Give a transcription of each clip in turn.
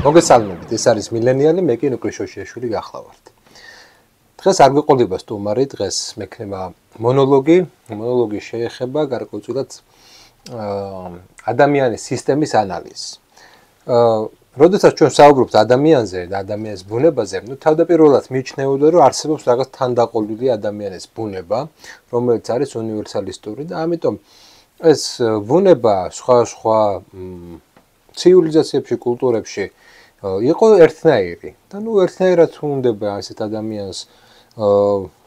მოგესალმებით, ეს არის მილენიალი, მე კი ნუკლი შოშიაშვილი გახლავართ. დღეს არ გვეყოლდება სტუმარი, დღეს მექნება მონოლოგი. მონოლოგი შეეხება გარკვეულწილად ადამიანის სისტემის ანალიზს. როდესაც ჩვენ საუბრობთ ადამიანზე და ადამიანის ბუნებაზე, თავდაპირველად მიიჩნეოდა, რომ არსებობს რაღაც თანდაყოლილი ადამიანის ბუნება, რომელიც არის უნივერსალისტური და ამიტომ ეს ბუნება სხვა ცივილიზაციებში, კულტურებში იყო ერთნაირი და ერთნაირად უნდება ასეთ ადამიანს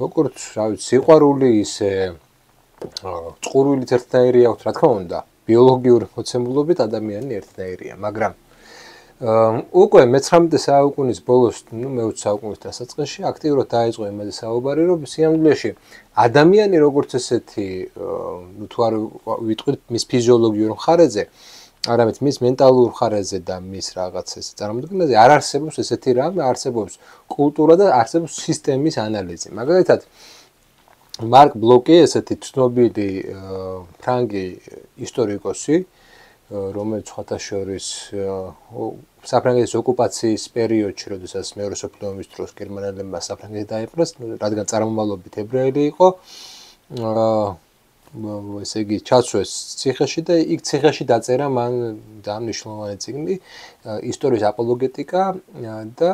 როგორც სიყვარული ისე წყურვილით ერთნაირი აქვს, რა თქმა უნდა, ბიოლოგიური მოცემულობით ადამიანი ერთნაირია, მაგრამ უკვე მე-19 საუკუნის ბოლოს, მე-20 საუკუნის დასაწყისში აქტიურად დაიწყო იმაზე საუბარი, რომ სიამოვნებაში ადამიანი როგორც ესეთი, თუ არ ვიტყვით მის ფიზიოლოგიურ მხარეზე, არამედ მის მენტალურ მხარეზე და მის რაღაც ეს წარმოდგენაზე არ არსებობს ესეთი რამ, არსებობს კულტურა და არსებობს სისტემის ანალიზი. მაგალითად, მარკ ბლოკი, ესეთი ცნობილი ფრანგი ისტორიკოსი, რომელიც სხვათა შორის საფრანგეთის ოკუპაციის პერიოდში, როდესაც მეორე მსოფლიო ომის დროს გერმანელებმა საფრანგეთი დაიპყრეს, რადგან წარმომავლობით ებრაელი იყო, ესე იგი ჩაცვეს ციხეში და იქ ციხეში დაწერა მან მნიშვნელოვანი წიგნი ისტორიის აპოლოგეტიკა და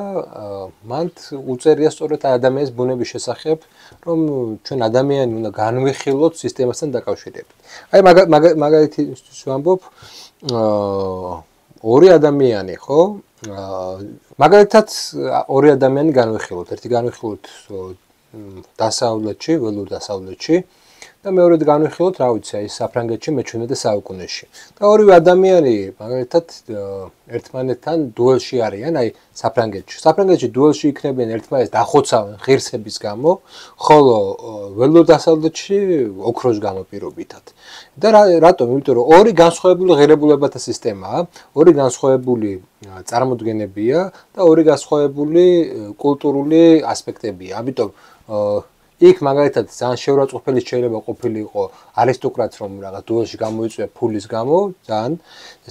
მან უწერია სწორედ ადამიანის ბუნების შესახებ, რომ ჩვენ ადამიანი უნდა განვიხილოთ სისტემასთან დაკავშირებით. აი მაგალითის ვამბობ, ორი ადამიანი, ხო? მაგალითად ორი ადამიანი განვიხილოთ, ერთი განვიხილოთ დასავლეთში, ველურ დასავლეთში და მეორედ განვიხილოთ, რა ვიცი, აი საფრანგეთში მე-17 საუკუნეში. და ორივე ადამიანი მაგალითად ერთმანეთთან დუელში არიან, აი საფრანგეთში. საფრანგეთში დუელში იქნებიან ერთმანეთს დახოცავენ ღირსების გამო, ხოლო ველურ დასავლეთში ოქროს გამო პირობითად. და რატომ? იმიტომ რომ ორი განსხვავებული ღირებულებათა სისტემაა, ორი განსხვავებული წარმოდგენებია და ორი განსხვავებული კულტურული ასპექტებია. ამიტომ იქ მაგალითად ძალიან შეურაცხყოფელი შეიძლება ყოფილიყო არისტოკრატს, რომ რაღაც დუელში გამოიწვია ფულის გამო, ძალიან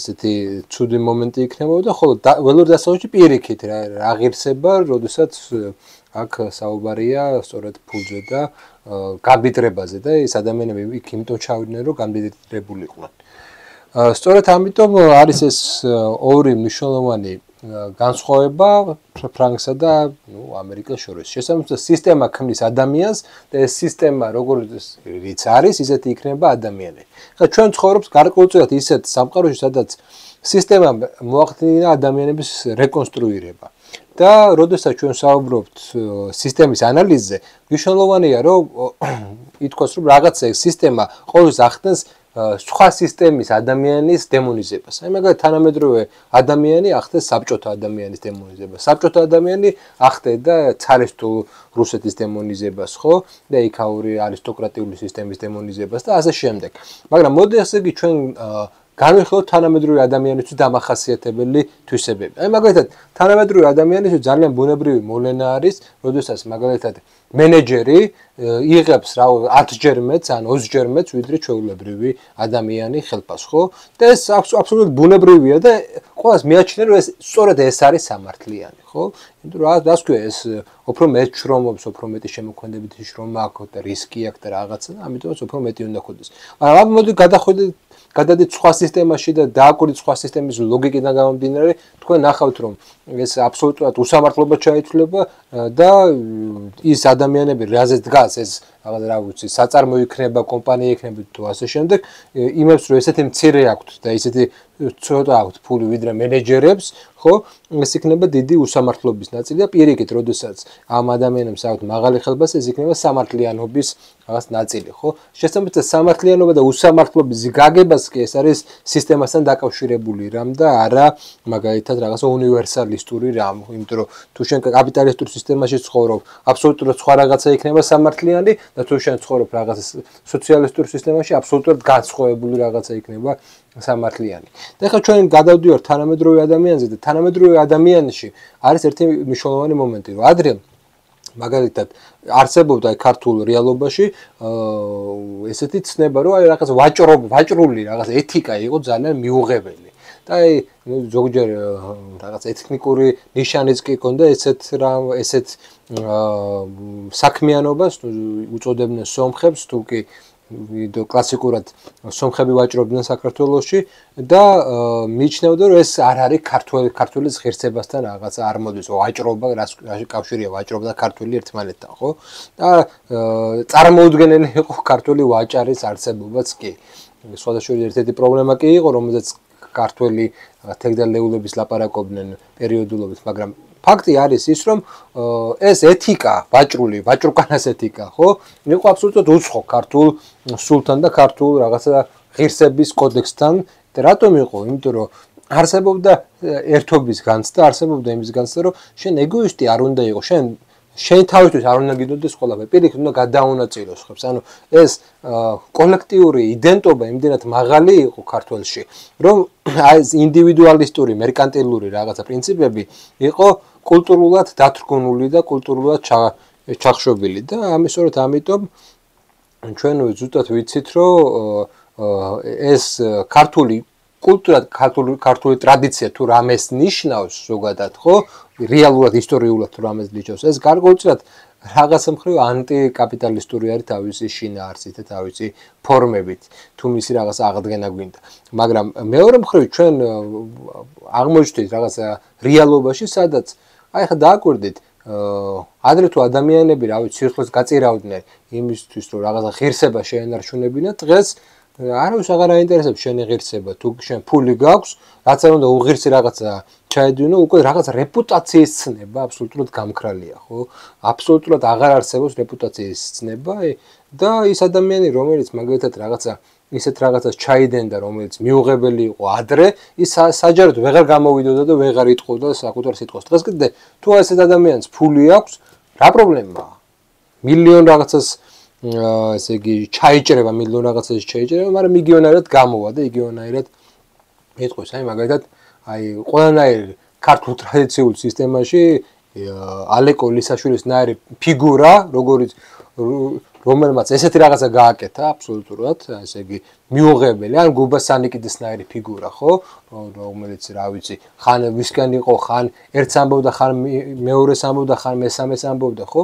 ესეთი ცუდი მომენტი იქნებოდა, ხოლო ველურ დასავლეთში პირიქით რა ღირსება, როდესაც აქ საუბარია სწორედ ფულზე და გაბიდრებაზე და ეს ადამიანები იქ იმიტომ ჩავიდნენ, რომ გაბიდრებულიყვნენ. სწორედ ამიტომ არის ეს ორი მნიშვნელოვანი განსხვავება ფრანგსა და ამერიკას შორის. შესაბამისად, სისტემა ქმნის ადამიანს და ეს სისტემა როგორიც არის, ისეთი იქნება ადამიანი. ხა ჩვენ ცხოვრობს გარკვეულწილად ისეთ სამყაროში, სადაც სისტემამ მოახდინა ადამიანების რეკონსტრუირება. და როდესაც ჩვენ საუბრობთ სისტემის ანალიზზე, მნიშვნელოვანია, რომ ითქვას, რომ რაღაცა სისტემა ყოველთვის ახდენს სხვა სისტემის ადამიანის დემონიზებას. აი მაგალითად თანამედროვე ადამიანი ახდენს საბჭოთა ადამიანის დემონიზებას. საბჭოთა ადამიანი ახდენდა ცარისტულ რუსეთის დემონიზებას, ხო? და იქაური არისტოკრატიული სისტემის დემონიზებას და ასე შემდეგ. მაგრამ მოდი ასე იგი ჩვენ განვიხილოთ თანამედროვე ადამიანისთვის დამახასიათებელი თვისებები. აი მაგალითად თანამედროვე ადამიანისთვის ძალიან ბუნებრივი მოვლენა არის, როდესაც მაგალითად მენეჯერი იღებს 10-ჯერ მეც ან 20-ჯერ მეც ვიდრე ჩვეულებრივი ადამიანი ხელფას, ხო? და ეს აბსოლუტურად ბუნებრივია და ყველას მიაჩნია, რომ ეს სწორედ ეს არის სამართლიანი, ხო? იმიტომ რომ რას ქვია, ეს უფრო მეტ შრომობს, უფრო მეტი შემოქმედებითი შრომა აქვს და რისკი აქვს და რაღაცა და ამიტომაც უფრო მეტი უნდა ქონდეს. მაგრამ მოდი გადადით სხვა სისტემაში და დააკვირდით სხვა სისტემის ლოგიკიდან გამომდინარე, თქვენ ნახავთ, რომ ეს აბსოლუტურად უსამართლობა ჩაითვლება და ის ადამიანები, რაზეც დგას ეს რა ვიცი, საწარმო იქნება, კომპანია იქნება თუ ასე შემდეგ, იმებს რომ ესეთი მცირე აქვთ და ესეთი ცოტა აქვთ ფული ვიდრე მენეჯერებს, ხო? ეს იქნება დიდი უსამართლობის ნაწილი და პირიქით, როდესაც ამ ადამიანებს აქვთ მაღალი ხელფასი, ეს იქნება სამართლიანობის რაღაც ნაწილი, ხო? შესაბამისად, სამართლიანობა და უსამართლობის გაგებას კი ეს არის სისტემასთან დაკავშირებული რამ და არა მაგალითად რაღაცა უნივერსალისტური რამ, იმიტომ რომ თუ შენ კაპიტალისტურ სისტემაში ცხოვრობ, აბსოლუტურად სხვა რაღაცა იქნება სამართლიანი და თუ შენ ცხოვრობ რაღაც სოციალისტურ სისტემაში, აბსოლუტურად განსხვავებული რაღაცა იქნება სამართლიანი. და ახლა ჩვენ გადავდივართ თანამედროვე ადამიანზე და თანამედროვე ადამიანში არის ერთი მნიშვნელოვანი მომენტი, რომ ადრე მაგალითად არსებობდა ქართულ რეალობაში ესეთი ცნება, რომ აი რაღაც ვაჭრული რაღაც ეთიკა იყო ძალიან მიუღებელი. და აი ზოგჯერ რაღაც ეთნიკური ნიშანიც კი ქონდა ესეთ საქმიანობას უწოდებდნენ სომხებს თუ კი კლასიკურად სომხები ვაჭრობდნენ საქართველოში და მიიჩნევდა რომ ეს არ არის ქართული ღირსებასთან რაღაც არ მოდის ვაჭრობა რაში კავშირია ვაჭრობა და ქართული ერთმანეთთან ხო და წარმოუდგენელი იყო ქართული ვაჭარის არსებობაც კი სხვადასხვა ერთ-ერთი პრობლემა კი იყო რომელზეც ქართული თეგდალეულების ლაპარაკობდნენ პერიოდულობით მაგრამ ფაქტი არის ის რომ ეს ეთიკა ვაჭრუკანას ეთიკა ხო იყო აბსოლუტურად უცხო ქართულ სულთან და ქართულ რაღაცა ღირსების კოდექსთან და რატომ იყო იმიტომ რომ არსებობდა ერთობის განცდა არსებობდა იმის განცდა რომ შენ ეგოისტი არ უნდა იყო შენ თავისთვის არ უნდა გიდოდეს ყველაფერი პირიქით უნდა გადაუნაწილოს ხებს ანუ ეს კოლექტიური იდენტობა იმდენად მაღალი იყო ქართულში რომ აი ეს ინდივიდუალისტური მერკანტილური რაღაცა პრინციპები იყო კულტურულად დათრგუნული და კულტურულად ჩახშობილი და ამიტომ ჩვენ ზუსტად ვიცით რომ ეს ქართული კულტურა ქართული ტრადიცია თუ რამეს ნიშნავს ზოგადად ხო რეალურად ისტორიულად თუ რამეს ნიშნავს ეს გარკვეულწილად რაღაცა მხრივ ანტიკაპიტალისტური არის თავისი შინაარსით და თავისი ფორმებით თუ მისი რაღაც აღდგენა გვინდა მაგრამ მეორე მხრივ ჩვენ აღმოჩნდით რაღაცა რეალობაში სადაც აი ხა დააკვირდით ადრე თუ ადამიანები რა ვიცი სიახლეს გაწირავდნენ იმისთვის რომ რაღაცა ღირსება შეენარჩუნებინათ დღეს არავის აღარ აინტერესებს შენი ღირსება თუ შენ ფული გაქვს რაც არ უნდა უღირსი რაღაცა ჩაედინო უკვე რაღაცა რეპუტაციის ცნება აბსოლუტურად გამქრალია ხო აბსოლუტურად აღარ არსებობს რეპუტაციის ცნება და ის ადამიანი რომელიც მაგალითად რაღაცა ისეთ რაღაცას ჩაიდენდა რომელიც მიუღებელი იყო ადრე ის საჯაროდ ვეღარ გამოვიდოდა და ვეღარ იტყოდა საკუთარ სიტყვას დღეს კიდე თუ ესეთ ადამიანს ფული აქვს რა პრობლემაა მილიონ რაღაცას ესე იგი ჩაიჭრება მილიონ რაღაცას ჩაიჭრება მაგრამ იგივენაირად გამოვა და იგივენაირად იტყვის აი მაგალითად აი ყველანაირ ქართულ ტრადიციულ სისტემაში ალეკო ლისაშვილის ნაირი ფიგურა რომელმაც ესეთი რაღაცა გააკეთა აბსოლუტურად ესე იგი მიუღებელი ან გუბა სანიკიძის ნაირი ფიგურა ხო რომელიც რა ვიცი ხან ვისკენ იყო ხან ერთს ამბობდა ხან მეორეს ამბობდა ხან მესამეს ამბობდა ხო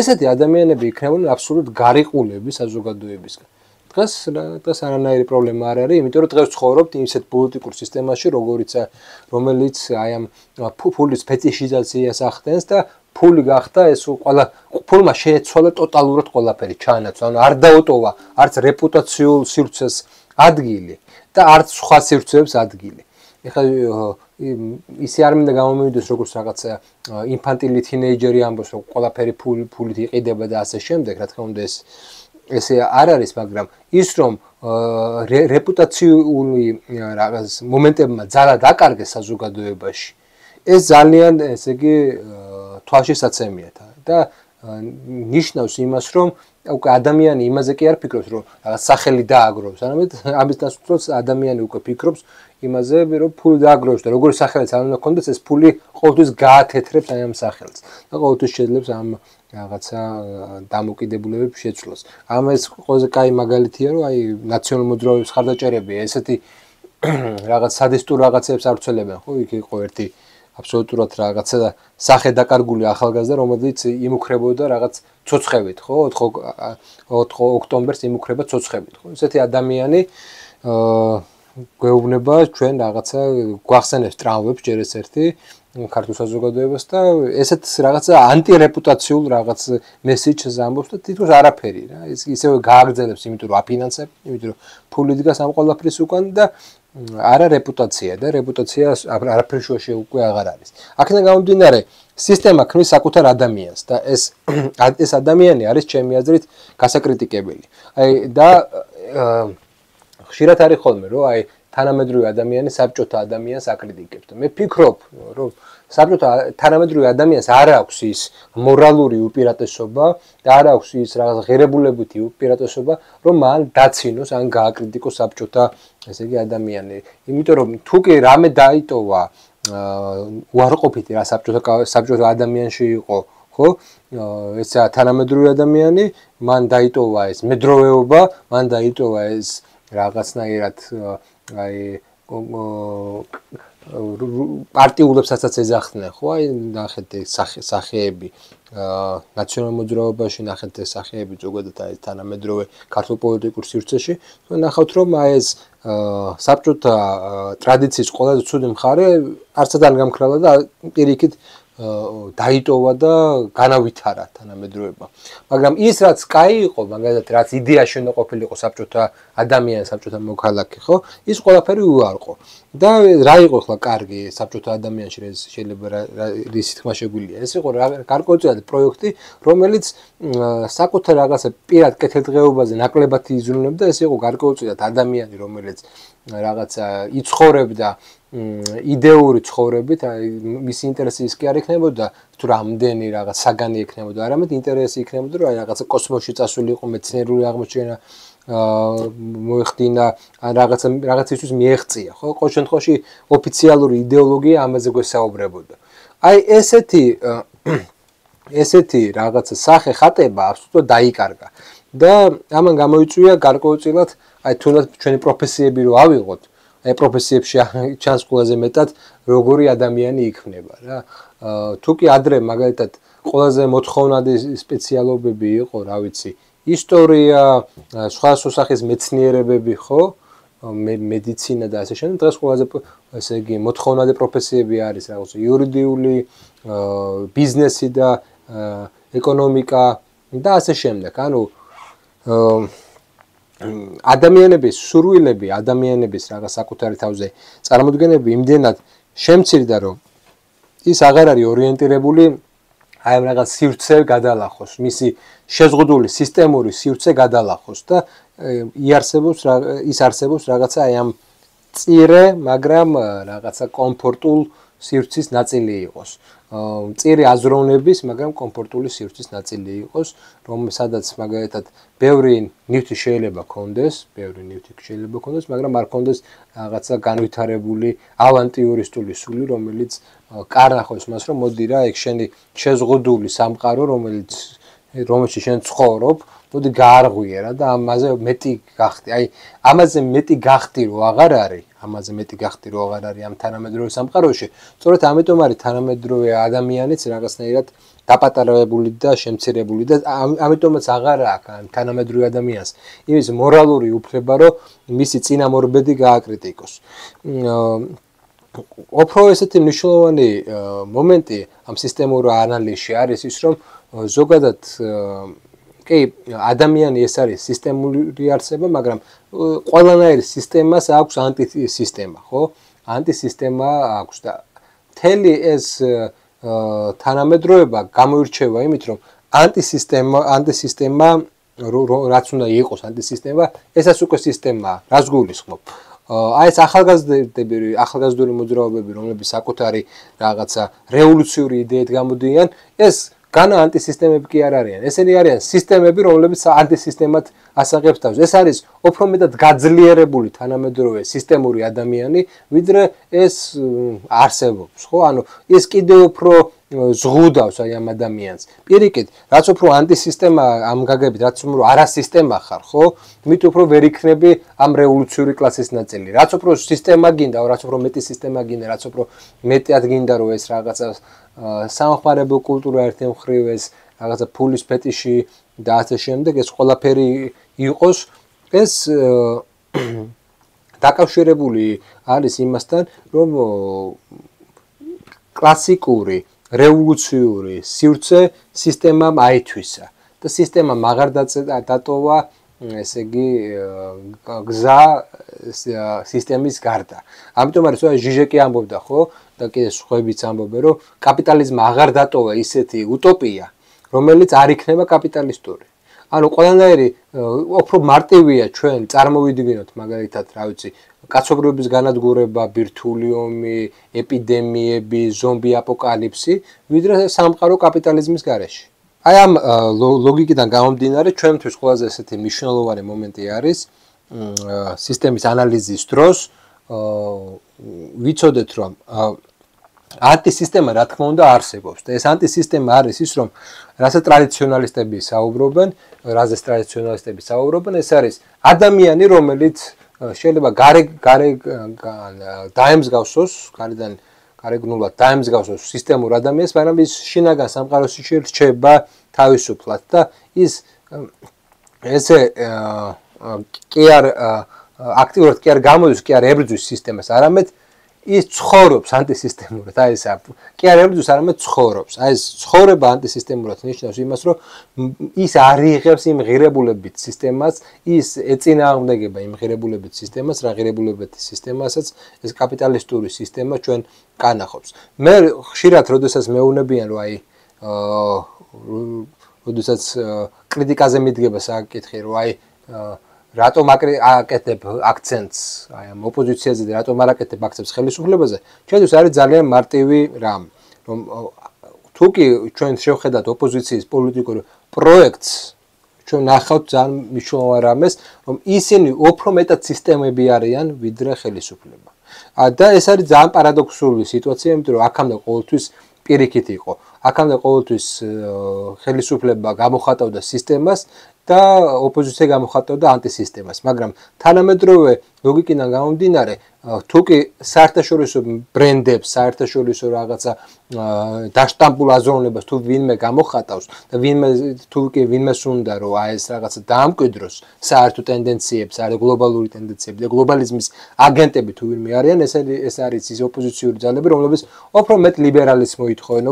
ესეთი ადამიანები იქნებოდნენ აბსოლუტურად გარიყულები საზოგადოებისგან დღეს არანაირი პრობლემა არ არის იმიტომ რომ დღეს ცხოვრობთ ისეთ პოლიტიკურ სისტემაში რომელიც აი ამ ფულის ფეტიშიზაციას ახდენს და ფული გახდა ეს ყველა ფულმა შეეცვალა ტოტალურად ყველაფერი ჩაანაცვლა ანუ არ დაუტოვა არც რეპუტაციულ სივრცეს ადგილი და არც სხვა სივრცეებს ადგილი ეხლა ისე არ მინდა გამომივიდეს როგორც რაღაცა ინფანტილი თინეიჯერი ამბობს რომ ყველაფერი ფულით იყიდება და ასე შემდეგ რა თქმა უნდა ესე არ არის მაგრამ ის რომ რეპუტაციული რაღაც მომენტებმა ძალა დაკარგეს საზოგადოებაში ეს ძალიან ესე იგი თვალშისაცემია და ნიშნავს იმას რომ უკვე ადამიანი იმაზე კი არ ფიქრობს რომ რაღაც სახელი დააგროვოს არამედ ამის დასაწყისად ადამიანი უკვე ფიქრობს იმაზე რომ ფული დააგროვოს და როგორი სახელიც არ უნდა ქონდეს ეს ფული ყოველთვის გაათეთრებს აი ამ სახელს და ყოველთვის შეძლებს ამ რაღაცა დამოკიდებულებებს შეცვლას ამას ყველაზე კაი მაგალითია რომ აი ნაციონალურ მოძრაობის ხარდაჭერები ესეთი რაღაც სადისტურ რაღაცებს არ ცვლებენ ხო იქ იყო ერთი აბსოლუტურად რაღაცა სახე დაკარგული ახალგაზრდა რომელიც იმუქრებოდა რაღაც ცოცხებით ხო 4 ოქტომბერს იმუქრება ცოცხებით ხო ესეთი ადამიანი გვეუბნება ჩვენ რაღაცა გვახსენებს ტრავმებს ჯერ ეს ერთი ქართულ საზოგადოებას და ესეთ რაღაცა ანტირეპუტაციულ რაღაც მესიჯს ამბობს და თითქოს არაფერი რა ეს ისევე გააგრძელებს იმიტომ რომ აფინანსებ იმიტომ რომ ფული დგას ამ ყველაფრის უკან და არა რეპუტაცია და რეპუტაცია არაფერი შუაში უკვე აღარ არის აქედან გამომდინარე სისტემა ქმნის საკუთარ ადამიანს და ეს ადამიანი არის ჩემი აზრით გასაკრიტიკებელი აი და ხშირად არის ხოლმე რომ აი თანამედროვე ადამიანი საბჭოთა ადამიანს აკრიტიკებს და მე ფიქრობ რომ საბჭოთა თანამედროვე ადამიანს არ აქვს ის მორალური უპირატესობა და არ აქვს ის რაღაც ღირებულებითი უპირატესობა რომ მან დაცინოს ან გააკრიტიკოს საბჭოთა ესე იგი ადამიანი იმიტომ რომ თუ კი რამე დაიტოვა უარყოფითი რა საბჭოთა ადამიანში იყო ხო ეს თანამედროვე ადამიანი მან დაიტოვა ეს მედროვეობა მან დაიტოვა ეს რაღაცნაირად აი პარტიულებსაც ეძახდნენ, ხო? აი ნახეთ სახეები ნაციონალურ მოძრაობაში, ნახეთ სახეები ზოგადად აი თანამედროვე ქართულ პოლიტიკურ სივრცეში. ნახავთ რომ აი ეს საბჭოთა ტრადიციის ყველაზე ცუდი მხარე არცად არ გამქრალა და პირიქით დაიტოვა და განავითარა თანამედროვეობა. მაგრამ ის რაც კაი იყო, მაგალითად რაც იდეაში უნდა ყოფილიყო საბჭოთა ადამიანი, საბჭოთა მოქალაქე, ხო? ის ყველაფერი უარყო. და რა იყო ახლა კარგი საბჭოთა ადამიანში, შეიძლება რის თქმა შეგვიძლია. ეს იყო გარკვეული პროექტი, რომელიც საკუთარ რაღაცა პირად კეთილდღეობაზე ნაკლებად იზრუნებდა, ეს იყო გარკვეული ადამიანი, რომელიც რაღაცა იცხოვრებდა იდეური ცხოვრებით, მისი ინტერესი ის კი არ იქნებოდა თუ რამდენი რაღაც საგანი იქნებოდა, არამედ ინტერესი იქნებოდა რომ აი რაღაცა კოსმოსში წასულიყო, მეცნიერული აღმოჩენა მოეხდინა, რაღაცისთვის მიეღწია, ხო? ყოველ შემთხვევაში ოფიციალური იდეოლოგია ამაზე გვესაუბრებოდა. აი ესეთი რაღაცა სახე ხატება აბსოლუტურად დაიკარგა და ამან გამოიწვია გარკვეულწილად აი თუნდაც ჩვენი პროფესიები რო ავიღოთ, აი პროფესიებში ჩანს ყველაზე მეტად როგორი ადამიანი იქნება რა. თუ კი ადრე მაგალითად ყველაზე მოთხოვნადი სპეციალობები იყო, რა ვიცი, ისტორია, სხვა სახის მეცნიერებები, ხო? მედიცინა და ასე შემდეგ. დღეს ყველაზე ესე იგი მოთხოვნადი პროფესიები არის რაღაც იურიდიული, ბიზნესი და ეკონომიკა და ასე შემდეგ. ანუ ადამიანების სურვილები, ადამიანების რაღაც საკუთარი თავზე წარმოდგენები იმდენად შემცირდა, რომ ის აღარ არის ორიენტირებული აი რაღაც სივრცე გადალახოს, მისი შეზღუდული სისტემური სივრცე გადალახოს და ის არსებობს რაღაცა აი ამ წირე, მაგრამ რაღაცა კომფორტულ სივრცის ნაწილი იყოს. წირი აზროვნების, მაგრამ კომფორტული სივრცის ნაწილი იყოს, სადაც მაგალითად ბევრი ნივთი შეიძლება კონდეს, მაგრამ არ კონდეს რაღაცა განვითარებული ავანტიურისტული სული, რომელიც კარნახობს მას, რომ მოდი რა, ეგ შენი შეზღუდული სამყარო, რომელშიც შენ ცხოვრობ, მოდი გაარღვიე რა და ამაზე მეტი გახდი. აი, ამაზე მეტი გახდი რო აღარ არის, ამ თანამედროვე სამყაროში, სწორედ ამიტომ არის თანამედროვე ადამიანიც რაღაცნაირად დაპატარავებული და შემცირებული და ამიტომაც აღარ აქვს ამ თანამედროვე ადამიანს იმის მორალური უფლება, რომ მისი წინამორბედი გააკრიტიკოს. უფრო ესეთი მნიშვნელოვანი მომენტი ამ სისტემურ ანალიზში არის ის, რომ ზოგადად კი, ადამიანი ეს არის სისტემური არსება, მაგრამ ყველანაირ სისტემას აქვს ანტისისტემა, ხო? ანტისისტემა აქვს და მთელი ეს თანამედროვეობა გამოირჩევა იმით, რომ ანტისისტემა რაც უნდა იყოს ანტისისტემა, ესაც უკვე სისტემაა, რაც გულისხმობ. აი ეს ახალგაზრდული მოძრაობები, რომლებიც საკუთარი რაღაცა რევოლუციური იდეით გამოდიან, ეს განა ანტისისტემები კი არ არიან. ესენი არიან სისტემები, რომლებიც ანტისისტემად ასაღებს თავს. ეს არის უფრო მეტად გაძლიერებული თანამედროვე სისტემური ადამიანი, ვიდრე ეს არსებობს, ხო? ანუ ეს კიდევ უფრო ზღუდავს აი ამ ადამიანს. პირიქით, რაც უფრო ანტისისტემა ამ გაგებით, რაც უფრო არასისტემა ხარ, ხო? მით უფრო ვერ იქნები ამ რევოლუციური კლასის ნაწილი. რაც უფრო სისტემა გინდა, რაც უფრო მეტი სისტემა გინდა, რაც უფრო მეტად გინდა რომ ეს რაღაცა სამხმარებლო კულტურა ერთი მხრივ ეს რაღაცა ფულის ფეტიში და ასე შემდეგ ეს ყველაფერი იყოს, ეს დაკავშირებული არის იმასთან, რომ კლასიკური რევოლუციური სივრცე სისტემამ აითვისა და სისტემამ აღარ დატოვა ესე იგი გზა სისტემის გარდა. ამიტომ არის ჟიჟეკი ამბობდა, ხო? და კიდე სხვაებიც ამბობენ, რომ კაპიტალიზმმა აღარ დატოვა ისეთი утоპია, რომელიც არ იქნება კაპიტალისტური. ანუ ყველანაირი უფრო მარტივია ჩვენ წარმოვიდგინოთ მაგალითად, რა ვიცი, კაცობრიობის განადგურება, ბირთვული ომი, ეპიდემიები, ზომბი აპოკალიფსი, ვიდრე სამყარო კაპიტალიზმის გარეშე. აი ამ ლოგიკიდან გამომდინარე, ჩვენთვის ყველაზე ესეთი მნიშვნელოვანი მომენტი არის სისტემის ანალიზის დროს ვიცოდეთ, რომ ანტისისტემა რა თქმა უნდა არსებობს და ეს ანტისისტემა არის ის, რომ რასაც ტრადიციონალისტები საუბრობენ, ეს არის ადამიანი, რომელიც შეიძლება გარე დაემსგავსოს, გარედან გარეგნულად დაემსგავსოს სისტემურ ადამიანს, მაგრამ ის შინაგან სამყაროში რჩება თავისუფლად და ის ესე კი არ აქტიურად კი არ გამოდის, კი არ ებრძვის სისტემას, არამედ ის ცხოვრობს ანტისისტემურად, აი ეს კი არ ებრძვის, არამედ ცხოვრობს. აი ეს ცხოვრება ანტისისტემურად ნიშნავს იმას, რომ ის არ იღებს იმ ღირებულებით სისტემას, ის ეწინააღმდეგება იმ ღირებულებით სისტემას, რა ღირებულებითი სისტემასაც ეს კაპიტალისტური სისტემა ჩვენ კანახობს. მე ხშირად როდესაც მეუბნებიან, რომ აი როდესაც კრიტიკაზე მიდგება საკითხი, რომ აი რატომ აკეთებ აქცენტს აი ამ ოპოზიციაზე და რატომ არ აკეთებ აქცენტს ხელისუფლებაზე? ჩვენთვის არის ძალიან მარტივი რამ, რომ თუ კი ჩვენ შევხედათ ოპოზიციის პოლიტიკურ პროექტს, ჩვენ ნახავთ ძალიან მნიშვნელოვან რამეს, რომ ისინი უფრო მეტად სისტემები არიან, ვიდრე ხელისუფლება. და ეს არის ძალიან პარადოქსული სიტუაცია, იმიტომ რომ აქამდე ყოველთვის პირიქით იყო. აქამდე ყოველთვის ხელისუფლება გამოხატავდა სისტემას და ოპოზიცია გამოხატავდა ანტისისტემას, მაგრამ თანამედროვე ლოგიკიდან გამომდინარე, თუ კი საერთაშორისო ბრენდებს, საერთაშორისო რაღაცა დაშტამპულ აზროვნებას თუ ვინმე გამოხატავს და ვინმეს უნდა რომ აი ეს რაღაცა დაამკვიდროს საერთო ტენდენციებს, არის გლობალური ტენდენციები და გლობალიზმის აგენტები თუ ვინმე არიან, ეს არის ის ოპოზიციური ძალები, რომლებიც უფრო მეტ ლიბერალიზმს მოითხოვენ,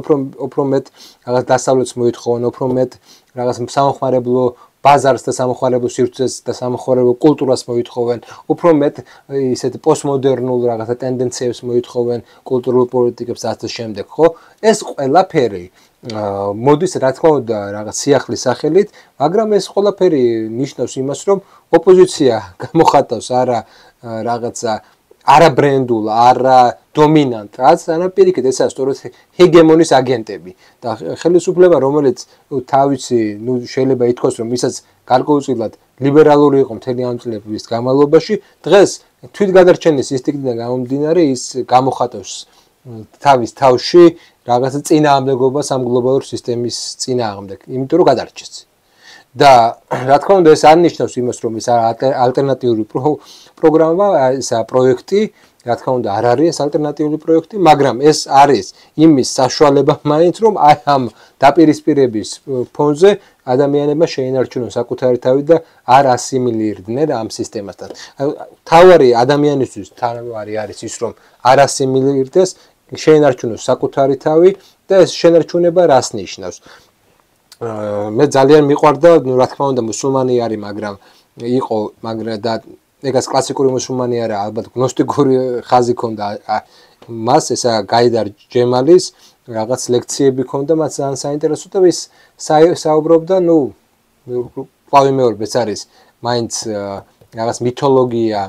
უფრო მეტ რაღაც დასავლეთს მოითხოვენ, უფრო მეტ რაღაც სამხმარებლო ბაზარს და სამხმარებლო სივრცეს და სამხმარებლო კულტურას მოითხოვენ, უფრო მეტ ისეთ პოსტმოდერნულ რაღაცა ტენდენციებს მოითხოვენ, კულტურულ პოლიტიკებს და ასე შემდეგ, ხო? ეს ყველაფერი მოდის რა თქმა უნდა რაღაც სიახლის სახელით, მაგრამ ეს ყველაფერი ნიშნავს იმას, რომ ოპოზიცია გამოხატავს არა რაღაცა არა ბრენდულ, არა დომინანტად, არამედ პირიქით ესაა სწორედ ჰეგემონის აგენტები და ხელისუფლება, რომელიც თავისი, შეიძლება ითქვას, რომ ისაც გარკვეულწილად ლიბერალური იყო მთელი ამ წლების განმავლობაში, დღეს თვითგადარჩენის ინსტინქტიდან გამომდინარე ის გამოხატავს თავის თავში რაღაცა წინააღმდეგობას ამ გლობალურ სისტემის წინააღმდეგ, იმიტომ რომ გადარჩეს. და რა თქმა უნდა ეს არ ნიშნავს იმას, რომ ეს ალტერნატიული პროგრამა, ეს პროექტი, რა თქმა უნდა არ არის ეს ალტერნატიული პროექტი, მაგრამ ეს არის იმის საშუალება მაინც, რომ აი ამ დაპირისპირების ფონზე ადამიანებმა შეინარჩუნონ საკუთარი თავი და არ ასიმილირდნენ ამ სისტემასთან. თავარი ადამიანისთვის თავარი არის ის, რომ არ ასიმილირდეს, შეინარჩუნოს საკუთარი თავი და ეს შენარჩუნება რას ნიშნავს? მე ძალიან მიყვარდა, რა თქმა უნდა, მუსულმანი არის, მაგრამ იყო, მაგრამ და ეგას კლასიკური მუსულმანი არა, ალბათ გნოსტიკური ხაზი ქონდა მას, ესა გაიდარ ჯემალის რაღაც ლექციები ქონდა, მას ძალიან საინტერესო და ის საუბრობდა, კლავი მეორეც არის, მაინც რაღაც მითოლოგია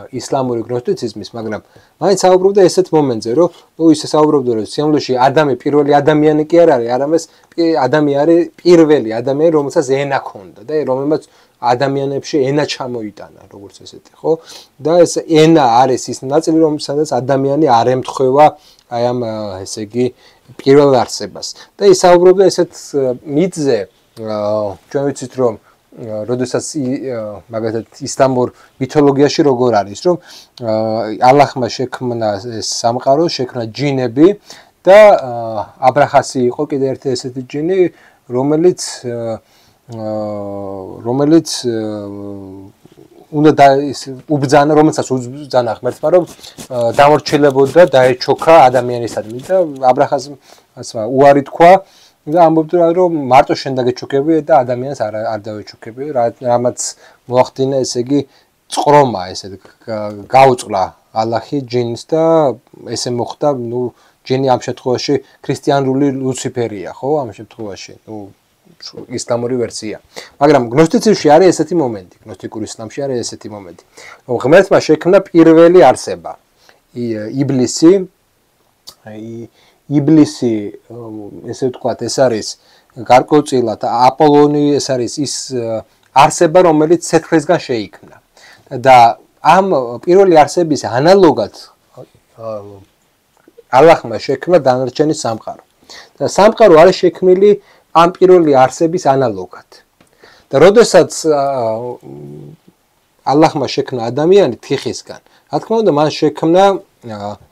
ისლამური გნოსტიციზმის, მაგრამ მაინც საუბრობდა ესეთ მომენტზე, რომ ისე საუბრობდა, რომ სიამოვნებაში პირველი ადამიანი კი არ არის, არამედ ადამიანი არის პირველი ადამიანი, რომელსაც ენა ქონდა და რომელმაც ადამიანებში ენა ჩამოიტანა, როგორც ესეთი, ხო? და ეს ენა არის ის ნაწილი, რომელსაც ადამიანი არ ემთხვევა აი ამ ესე იგი პირველ არსებას. და ის საუბრობდა ესეთ მითზე, ჩვენ ვიცით, რომ როდესაც მაგალითად ისლამურ მითოლოგიაში როგორ არის, რომ ალლაჰმა შექმნა ეს სამყარო, შექმნა ჯინები და აბრაჰასი იყო კიდე ერთი ესეთი ჯინი, რომელიც უნდა უბძანა, რომელსაც უბძანა ღმერთმა, რომ დამორჩილებოდა დაეჩოქა ადამიანისადმი და აბრაჰასმა უარი თქვა და ამბობდა, რომ მარტო შენ დაგეჩოქები და ადამიანს არ დავეჩოქები, რამაც მოახდინა, ესე იგი, წყრომა, ესე გაუწყლა ალლაჰი ჯინს და ესე მოხდა, ჯინი ამ შემთხვევაში ქრისტიანული ლუციფერია, ხო, ამ შემთხვევაში, ისლამური ვერსია. მაგრამ გნოსტიციზმში არის ესეთი მომენტი, გნოსტიკურ ისლამში არის ესეთი მომენტი, რომ ღმერთმა შექმნა პირველი არსება, იბლისი, ესე ვთქვათ, ეს არის გარკვეულწილად აპოლონი, ეს არის ის არსება, რომელიც ცეცხლისგან შეიქმნა. და ამ პირველი არსების ანალოგად ალლაჰმა შექმნა დანარჩენი სამყარო. და სამყარო არის შექმნილი ამ პირველი არსების ანალოგად. და როდესაც ალლაჰმა შექმნა ადამიანი თიხისგან. რა თქმა უნდა, მან შექმნა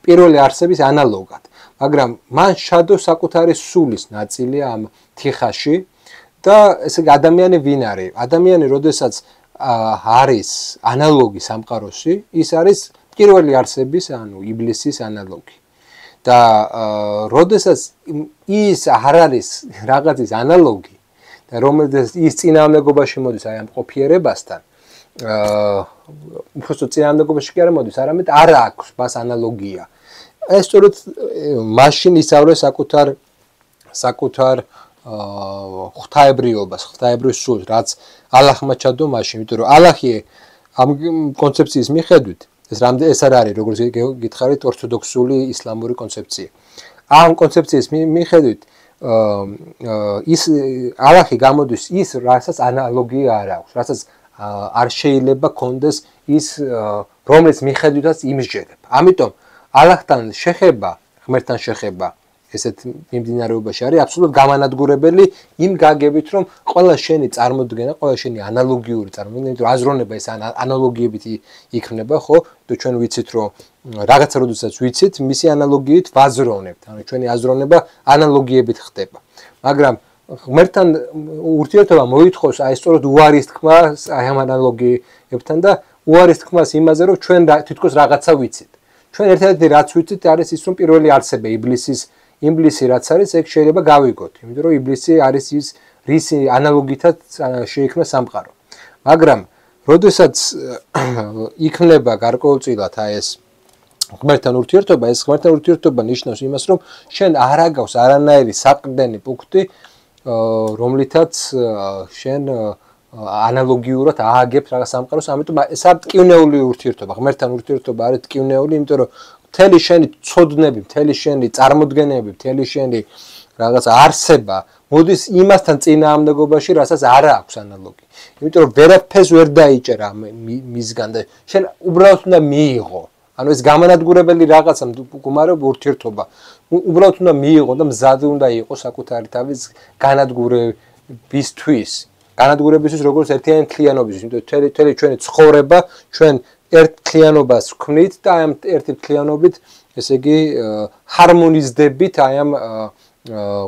პირველი არსების ანალოგად, მაგრამ მან შადო საკუთარი სულის ნაწილი ამ თიხაში და ესე იგი ადამიანი ვინ არის? ადამიანი, როდესაც არის ანალოგი სამყაროში, ის არის პირველი არსების, ანუ იბლისის ანალოგი. და როდესაც ის არ არის რაღაცის ანალოგი და რომელიც ის წინააღმდეგობაში მოდის აი ამ ყოფიერებასთან, უბრალოდ წინააღმდეგობაში კი არ მოდის, არამედ არ აქვს მას ანალოგია. ეს სწორედ მაშინ ისწავლეს საკუთარ ღვთაებრიობას, ღვთაებრივ სულს, რაც ალლაჰმა ჩადო მაშინ, იმიტომ რომ ალლაჰი ამ კონცეფციის მიხედვით ეს არ არის, როგორც გითხარით, ორთოდოქსული ისლამური კონცეფცია. ამ კონცეფციის მიხედვით ის ალლაჰი გამოდის ის, რასაც ანალოგია არ აქვს, რასაც არ შეიძლება კონდეს ის, რომელიც მიხედვითაც იმსჯელებ. ამიტომ ალლაჰთან შეხება, ღმერთთან შეხება ესეთ მიმდინარეობაში არის აბსოლუტურად გამანადგურებელი იმ გაგებით, რომ ყველა შენი წარმოდგენა, ყველა შენი ანალოგიური წარმოდგენა, იმიტომ რომ აზროვნება ეს ანალოგიებით იქნება, ხო? თუ ჩვენ ვიცით, რომ რაღაცა როდესაც ვიცით, მისი ანალოგიით ვაზროვნებთ. ანუ ჩვენი აზროვნება ანალოგიებით ხდება. მაგრამ ღმერთთან ურთიერთობა მოითხოვს აი სწორედ უარის თქმა აი ამ ანალოგიებთან და უარის თქმას იმაზე, რომ ჩვენ თითქოს რაღაცა ვიცით. ჩვენ ერთადერთი რაც ვიცით არის ის, რომ პირველი არსება იბლისი რაც არის, ეგ შეიძლება გავიგოთ, იმიტომ რომ იბლისი არის ის, რის ანალოგითაც შეიქმნა სამყარო. მაგრამ როდესაც იქნება გარკვეულწილად აი ეს ღმერთთან ურთიერთობა, ეს ღმერთთან ურთიერთობა ნიშნავს იმას, რომ შენ არ აგავს არანაირი საყრდენი პუნქტი, რომლითაც შენ ანალოგიურად ააგებ რაღაც სამყაროს, ამიტომ ეს არის ტკივნეული ურთიერთობა, ღმერთთან ურთიერთობა არის ტკივნეული, იმიტომ რომ მთელი შენი ცოდნები, მთელი შენი წარმოდგენები, მთელი შენი რაღაც არსება მოდის იმასთან წინააღმდეგობაში, რასაც არ აქვს ანალოგი. იმიტომ რომ ვერაფერს ვერ დაიჭერა მისგან და შენ უბრალოდ უნდა მიიღო. ანუ ეს გამანადგურებელი რაღაცა მგუმარება ურთიერთობა. უბრალოდ უნდა მიიღო და მზად უნდა იყო საკუთარი თავის განადგურებისთვის. განადგურებისთვის როგორც ერთიანი თლიანობისთვის, იმიტომ რომ მთელი ჩვენი ცხოვრება ჩვენ ერთ თლიანობას ვქმნით და აი ამ ერთი თლიანობით, ესე იგი, ჰარმონიზდებით აი ამ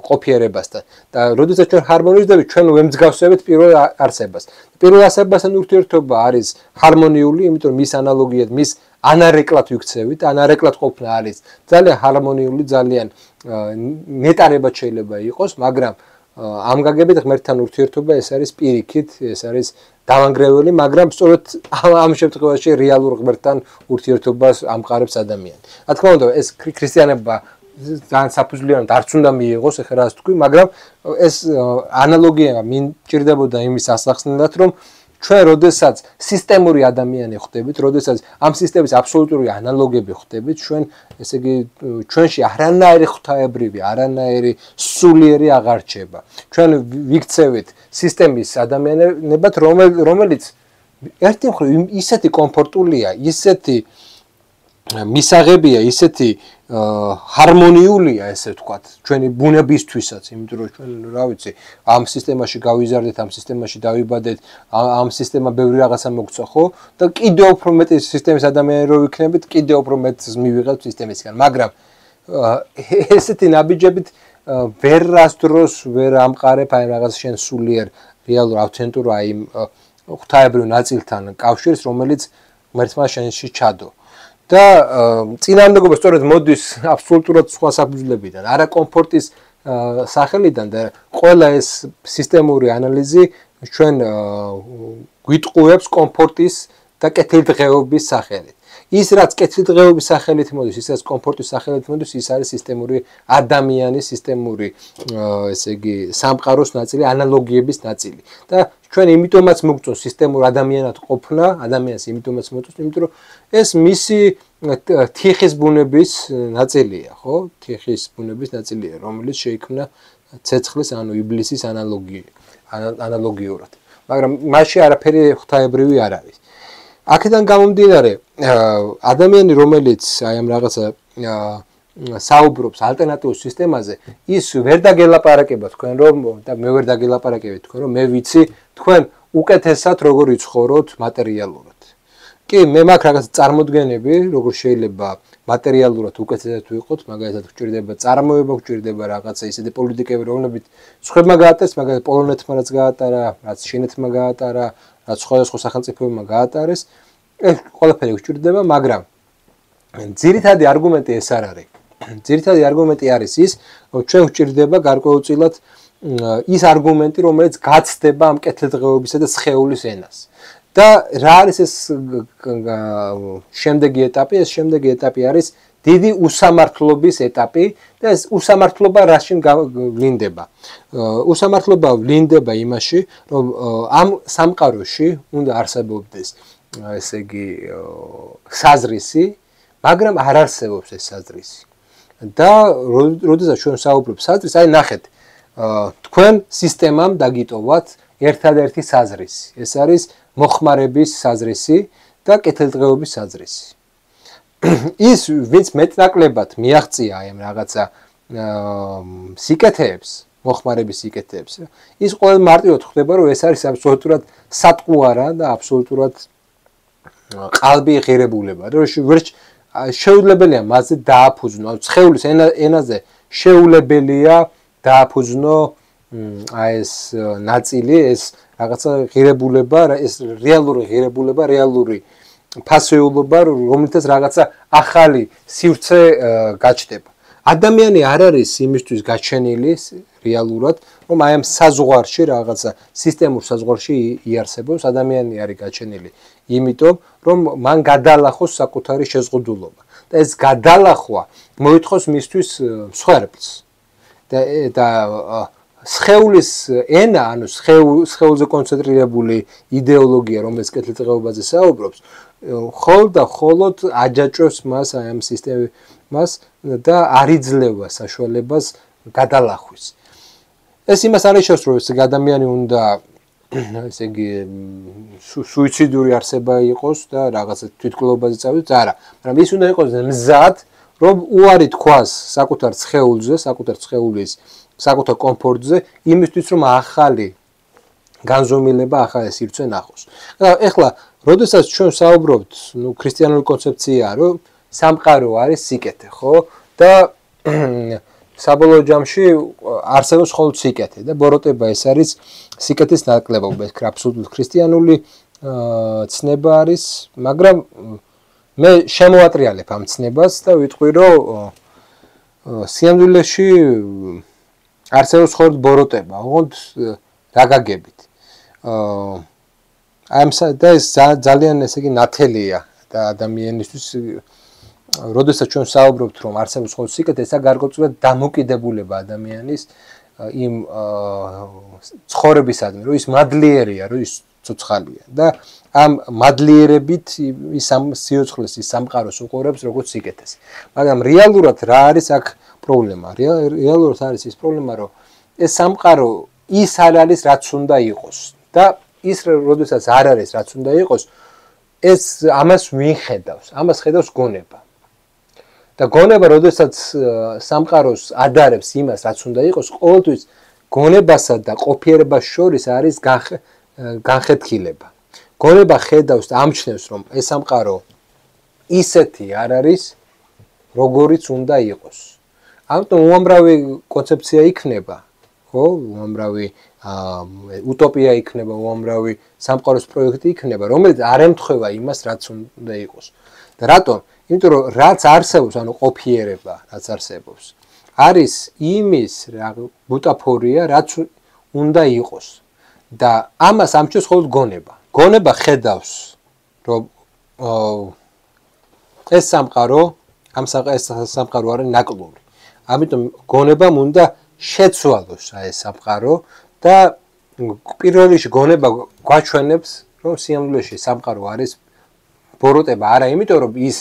ყოფიერებასთან. და როდესაც ჩვენ ჰარმონიზდებით, ჩვენ ვემსგავსებით პირველ არსებას. პირველ არსებასთან ურთიერთობა არის ჰარმონიული, იმიტომ რომ მის ანალოგიად, მის ანარეკლად ვიქცევით, ანარეკლად ყოფნა არის ძალიან ჰარმონიული, ძალიან ნეტარებად შეიძლება იყოს, მაგრამ ამ გაგებით ღმერთთან ურთიერთობა ეს არის პირიქით, ეს არის დამანგრეველი, მაგრამ სწორედ ამ შემთხვევაში რეალურ ღმერთთან ურთიერთობას ამყარებს ადამიანი. რა თქმა უნდა, ეს ქრისტიანობა ძალიან საფუძვლიანად არც უნდა მიიღოს, ეხლა რას თქვი, მაგრამ ეს ანალოგია მინჭირდებოდა იმის ასახსნელად, რომ ჩვენ როდესაც სისტემური ადამიანი ხდებით, როდესაც ამ სისტემის აბსოლუტური ანალოგები ხდებით, ჩვენ ესე იგი ჩვენში არანაირი ღვთაებრივი, არანაირი სულიერი აღარ რჩება. ჩვენ ვიქცევით სისტემის ადამიანებად, რომელიც ერთი მხრივ ისეთი კომფორტულია, ისეთი მისაღებია, ისეთი ჰარმონიულია, ესე ვთქვათ, ჩვენი ბუნებისთვისაც, იმიტომ რომ ჩვენ რა ვიცი, ამ სისტემაში გავიზარდეთ, ამ სისტემაში დავიბადეთ, ამ სისტემა ბევრი რაღაცა მოგწვა, ხო? და კიდევ უფრო მეტი სისტემის ადამიანი რო ვიქნებით, კიდევ უფრო მეტს მივიღებთ სისტემისგან, მაგრამ ესეთი ნაბიჯებით ვერ რასდროს ვერ ამყარებ აი რაღაც შენ სულიერ რეალურ ავთენტურ აი იმ ღვთაებრივ ნაწილთან კავშირს, რომელიც ღმერთმა შენში ჩადო. და წინააღმდეგობა სწორედ მოდის აბსოლუტურად სხვა საფუძვლებიდან, არა კომფორტის სახელიდან და ყველა ეს სისტემური ანალიზი ჩვენ გვიტყუებს კომფორტის და კეთილდღეობის სახელით. ის რაც კეთილდღეობის სახელით მოდის, ის რაც კომფორტის სახელით მოდის, ის არის სისტემური ადამიანის, სისტემური ესე იგი სამყაროს ნაწილი, ანალოგიების ნაწილი. და ჩვენ იმიტომაც მოგწონს სისტემურ ადამიანად ყოფნა, ადამიანს იმიტომაც მოწონს, იმიტომ რომ ეს მისი თიხის ბუნების ნაწილია, ხო? თიხის ბუნების ნაწილია, რომელიც შეიქმნა ცეცხლის, ანუ იბლისის ანალოგიურად. მაგრამ მასში არაფერი ღვთაებრივი არ არის. აქედან გამომდინარე, ადამიანი, რომელიც აი ამ რაღაცა საუბრობს ალტერნატიულ სისტემაზე, ის ვერ დაგელაპარაკება თქვენ რომ და მე ვერ დაგელაპარაკები თქვენ რომ მე ვიცი თქვენ უკეთესად როგორ იცხოვროთ მატერიალურად. კი, მე მაქვს რაღაც წარმოდგენები, როგორ შეიძლება მატერიალურად უკეთესად ვიყოთ, მაგალითად გვჭირდება წარმოება, გვჭირდება რაღაცა ისეთი პოლიტიკები, რომლებიც სხვებმა გაატარეს, მაგალითად პოლონეთმა რაც გაატარა, რაც ჩინეთმა გაატარა, რაც სხვადასხვა სახელმწიფოებმა გაატარეს, ეს ყველაფერი გვჭირდება, მაგრამ ძირითადი არგუმენტი ეს არ არის. ძირითადი არგუმენტი არის ის, რომ ჩვენ გვჭირდება გარკვეულწილად ის არგუმენტი, რომელიც გაცდება ამ კეთილდღეობისა და სხეულის ენას. და რა არის ეს შემდეგი ეტაპი? ეს შემდეგი ეტაპი არის დიდი უსამართლობის ეტაპი და ეს უსამართლობა რაში ვლინდება? უსამართლობა ვლინდება იმაში, რომ ამ სამყაროში უნდა არსებობდეს, ესე იგი, საზრისი, მაგრამ არ არსებობს ეს საზრისი. და როდესაც ჩვენ საუბრობთ საზრისს, აი ნახეთ, თქვენ სისტემამ დაგიტოვათ ერთადერთი საზრისი. ეს არის მოხმარების საზრისი და კეთილდღეობის საზრისი. ის ვინც მეტნაკლებად მიაღწია აი ამ რაღაცა სიკეთეებს, მოხმარების სიკეთეებს, ის ყოველ მარტივად ხვდება, რომ ეს არის აბსოლუტურად სატყუარა და აბსოლუტურად ყალბი ღირებულება. რომ შეუძლებელია მასზე დააფუძნო, სხეულის ენაზე შეუძლებელია დააფუძნო აი ეს ნაწილი, ეს რაღაცა ღირებულება, ეს რეალური ღირებულება, რეალური ფასეულობა, რომელთაც რაღაცა ახალი სივრცე გაჩნდება. ადამიანი არ არის იმისთვის გაჩენილი რეალურად, რომ აი ამ საზღვარში რაღაცა სისტემურ საზღვარში იარსებობს, ადამიანი არის გაჩენილი იმიტომ, რომ მან გადალახოს საკუთარი შეზღუდულობა. და ეს გადალახვა მოითხოვს მისთვის მსხვერპლს. და სხეულის ენა, ანუ სხეულზე კონცენტრირებული იდეოლოგია, რომელიც კეთილდღეობაზე საუბრობს, მხოლოდ აჯაჭვებს მას აი ამ სისტემას და არ იძლევა საშუალებას გადალახვის. ეს იმას არ ნიშნავს, რომ ეს ადამიანი უნდა ესე იგი სუიციდური არსება იყოს და რაღაცა თვითმკვლელობაზე წავიდეს, არა, მაგრამ ის უნდა იყოს მზად, რომ უარი თქვას საკუთარ სხეულზე, საკუთარ სხეულის საკუთარ კომფორტზე, იმისთვის რომ ახალი განზომილება, ახალი სივრცე ნახოს. ეხლა, როდესაც ჩვენ საუბრობთ, ქრისტიანული კონცეფციაა, რომ სამყარო არის სიკეთე, ხო? და საბოლოო ჯამში არსებობს მხოლოდ სიკეთე და ბოროტება ეს არის სიკეთის ნაკლებობა, ეს აბსოლუტურად ქრისტიანული ცნება არის, მაგრამ მე შემოატრიალებ ამ ცნებას და ვიტყვი, რომ სიამოვნებაში არსებობს მხოლოდ ბოროტება, ოღონდ რა გაგებით. და ეს ძალიან ესე იგი ნათელია და ადამიანისთვის, როდესაც ჩვენ საუბრობთ, რომ არსებობს მხოლოდ სიკეთე, ესა გარკვეულწილად დამოკიდებულება ადამიანის იმ ცხოვრებისადმი, რომ ის მადლიერია, რომ ის ცოცხალია და ამ მადლიერებით ის ამ სიოცხლეს, ის სამყაროს უყურებს როგორც სიკეთეს. მაგრამ რეალურად რა არის აქ პრობლემა? რეალურად არის ის პრობლემა, რომ ეს სამყარო ის არ არის, რაც უნდა იყოს და ის როდესაც არ არის, რაც უნდა იყოს, ეს ამას ვინ ხედავს? ამას ხედავს გონება. და გონება, როდესაც სამყაროს ადარებს იმას, რაც უნდა იყოს, ყოველთვის გონებასა და ყოფიერებას შორის არის განხეთქილება. გონება ხედავს და ამჩნევს, რომ ეს სამყარო ისეთი არ არის, როგორიც უნდა იყოს. ამიტომ უამრავი კონცეფცია იქნება, ხო? უამრავი утопია იქნება, უამრავი სამყაროს პროექტი იქნება, რომელიც არ ემთხვევა იმას, რაც უნდა იყოს. და რატომ? იმიტომ რომ რაც არსებობს, ანუ ყოფიერება, რაც არსებობს, არის იმის ბუტაფორია, რაც უნდა იყოს. და ამას ამჩნევს მხოლოდ გონება. გონება ხედავს, რომ ეს სამყარო, ეს სამყარო არის ნაკლული. ამიტომ გონებამ უნდა შეცვალოს აი ეს სამყარო და პირველ რიგში გონება გვაჩვენებს, რომ სიამოვნებაში სამყარო არის ბოროტება, არა იმიტომ რომ ის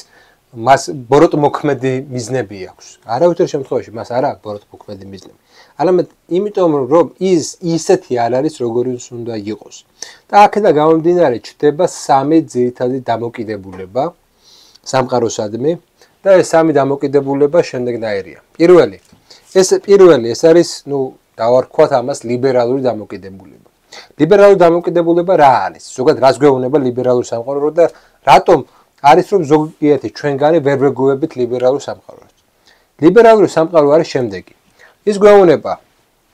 მას ბოროტმოქმედი მიზნები აქვს. არავითარ შემთხვევაში მას არ აქვს ბოროტმოქმედი მიზნები. არამედ იმიტომ რომ ის ისეთი არ არის, როგორიც უნდა იყოს. და აქედან გამომდინარე ჩნდება სამი ძირითადი დამოკიდებულება სამყაროსადმი და ეს სამი დამოკიდებულება შემდეგნაირია. პირველი ეს არის, დავარქვათ ამას ლიბერალური დამოკიდებულება. ლიბერალური დამოკიდებულება რა არის? ზოგადად რას გვეუბნება ლიბერალური სამყარო და რატომ არის რომ ზოგიერთი ჩვენგანი ვერ ვეგუებით ლიბერალურ სამყაროს. ლიბერალური სამყარო არის შემდეგი. ის გვეუბნება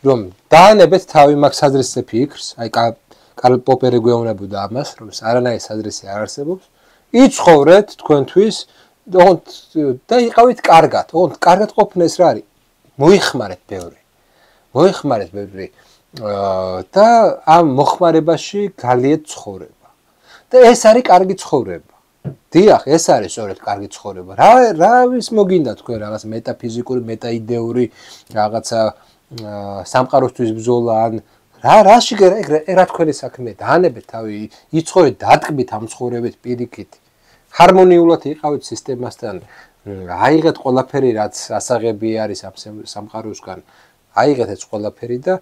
რომ დაანებეთ თავი მაგ საზრისზე ფიქრს, აი კარლ პოპერი გვეუბნებოდა ამას, რომ არანაირი საზრისი არ არსებობს. იცხოვრეთ თქვენთვის და იყავით კარგად. ოღონდ კარგად ყოფნა ეს რა არის? მოიხმარეთ ბევრი. მოიხმარეთ ბევრი. და ამ მოხმარებაში გალიეთ ცხოვრება. და ეს არის კარგი ცხოვრება. დიახ, ეს არის სწორედ კარგი ცხოვრება. რა ვის მოგინდა თქვენ რაღაც მეტაფიზიკური, მეტაიდეური რაღაცა სამყაროსთვის ბრძოლა ან რაში რა თქვენი საქმეა? დაანებეთ თავი, იცხოვრეთ დატკბით ამ ცხოვრებით პირიქით. ჰარმონიულად იყავით სისტემასთან. აიღეთ ყველაფერი რაც ასაღები არის ამ სამყაროსგან. აიღეთ ეს ყველაფერი და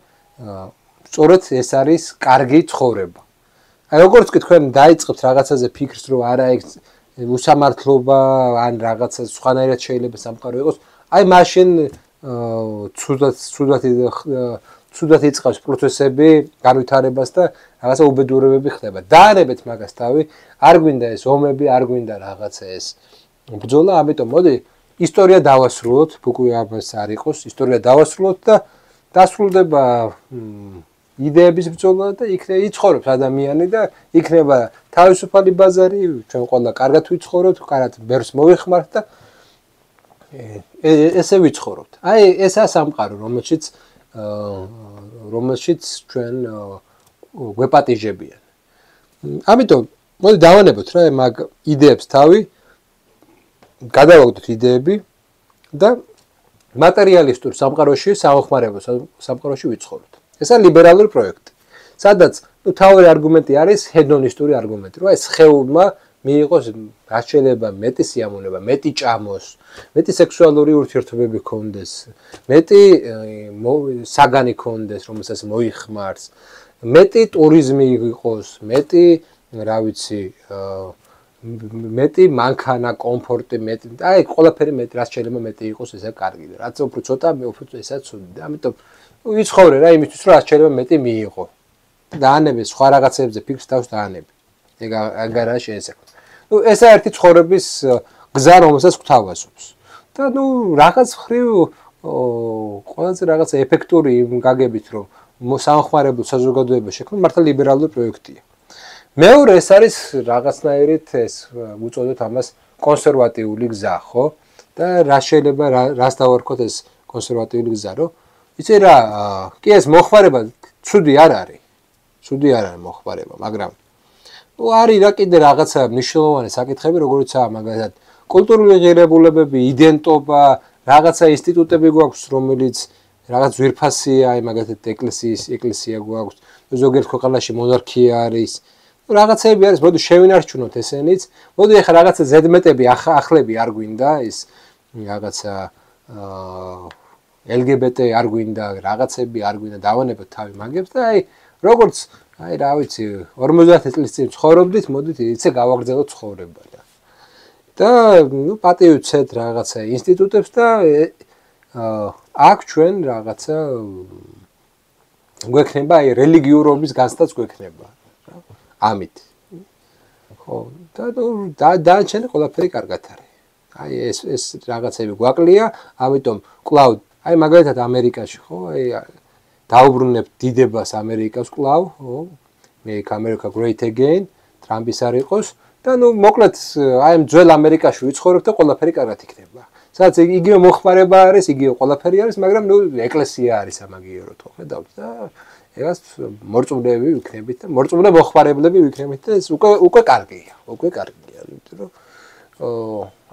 სწორედ ეს არის კარგი ცხოვრება. აი როგორც კი თქვენ დაიწყებთ რაღაცაზე ფიქრს, რომ არა ეგ უსამართლობა ან რაღაცა სხვანაირად შეიძლება სამყარო იყოს, აი მაშინ ცუდად იწყებს პროცესები განვითარებას და რაღაცა უბედურებები ხდება. დაანებეთ მაგას თავი, არ გვინდა ეს ომები, არ გვინდა რაღაცა ეს ბრძოლა, ამიტომ მოდი ისტორია დავასრულოთ, უკვე ამას არ იყოს, ისტორია დავასრულოთ და დასრულდება იდეების ბრძოლა და იცხოვრობს ადამიანი და იქნება თავისუფალი ბაზარი, ჩვენ ყველა კარგად ვიცხოვროთ, კარგად ბერს მოვიხმართ და ესე ვიცხოვროთ. აი ესაა სამყარო, რომელშიც ჩვენ გვეპატიჟებიან. ამიტომ მოდი დავანებოთ რა მაგ იდეებს თავი, გადავაგდოთ იდეები და მატერიალისტურ სამყაროში, სამოხმარებო სამყაროში ვიცხოვროთ. ეს არის ლიბერალური პროექტი. სადაც თავი არგუმენტი არის ჰედონისტური არგუმენტი, რომ ეს სხეულმა მიიღოს რაც შეიძლება მეტი სიამოვნება, მეტი ჭამოს, მეტი სექსუალური ურთიერთობები ქონდეს, მეტი საგანი ქონდეს, რომელსაც მოიხმარს, მეტი ტურიზმი იყოს, მეტი, რა ვიცი, მეტი მანქანა, კომფორტი, მეტი, აი ყველაფერი მეტი, რაც შეიძლება მეტი იყოს, ესე კარგი. რაც უფრო ცოტა, უფრო ესაა ცუდი. ამიტომ ვიცხოვრე რა იმისთვის, რომ რაც შეიძლება მეტი მიიღო. დაანებე სხვა რაღაცებზე ფიქრს თავს დაანებე. ეგ არა შეესაქმე. ესა ერთი ცხოვრების გზა, რომელსაც გვთავაზობს. და რაღაც ხრივ ყველაზე რაღაც ეფექტური გაგებით, რომ სამხმარებლო საზოგადოება შექმნა მართლა ლიბერალური პროექტია. მეორე ეს არის რაღაცნაირად ეს უწოდოთ ამას კონსერვატიული გზა, ხო? და რა შეიძლება რას დავარქოთ ეს კონსერვატიული გზა, რომ იცი რა, კი ეს მოხმარება ცუდი არ არის. ცუდი არ არის მოხმარება, მაგრამ არის რა კიდე რაღაცა მნიშვნელოვანი საკითხები, როგორიცაა მაგალითად კულტურული ღირებულებები, იდენტობა, რაღაცა ინსტიტუტები გვაქვს, რომელიც რაღაც ძვირფასია, აი მაგალითად ეკლესია გვაქვს, ზოგიერთ ქვეყანაში მონარქია არის. რაღაცები არის, მოდი შევინარჩუნოთ ესენიც. მოდი ახლა რაღაცა ზედმეტები ახლები არ გვინდა, ის რაღაცა LGBT არ გვინდა, რაღაცები არ გვინდა, დავანებოთ თავი მაგებს და აი როგორც აი რა ვიცი 50 წლის წინ ცხოვრობდით, მოდით იცე გავაგრძელოთ ცხოვრება და პატივცეთ რაღაცა ინსტიტუტებს და აქ ჩვენ რაღაცა გვექნება აი რელიგიურობის განცდაც გვექნება რა ამით ხო და დაჩენე ყველაფერი კარგად არის აი ეს რაღაცები გვაკლია ამიტომ კლავ აი მაგალითად ამერიკაში ხო აი დაუბრუნებ დიდებას ამერიკას კლავ ხო make America great again ტრამპის არ იყოს და მოკლედ აი ძველ ამერიკაში ვიცხოვრებ და ყველაფერი კარგად იქნება სადაც იგივე მოხმარება არის იგივე ყველაფერი არის მაგრამ ეკლესია არის სამაგიეროდ ხო ხედავთ და ეგას მორწმუნეები ვიქნებით და მორწმუნე მოხმარებლები ვიქნებით და ეს უკვე კარგია იმიტომ რომ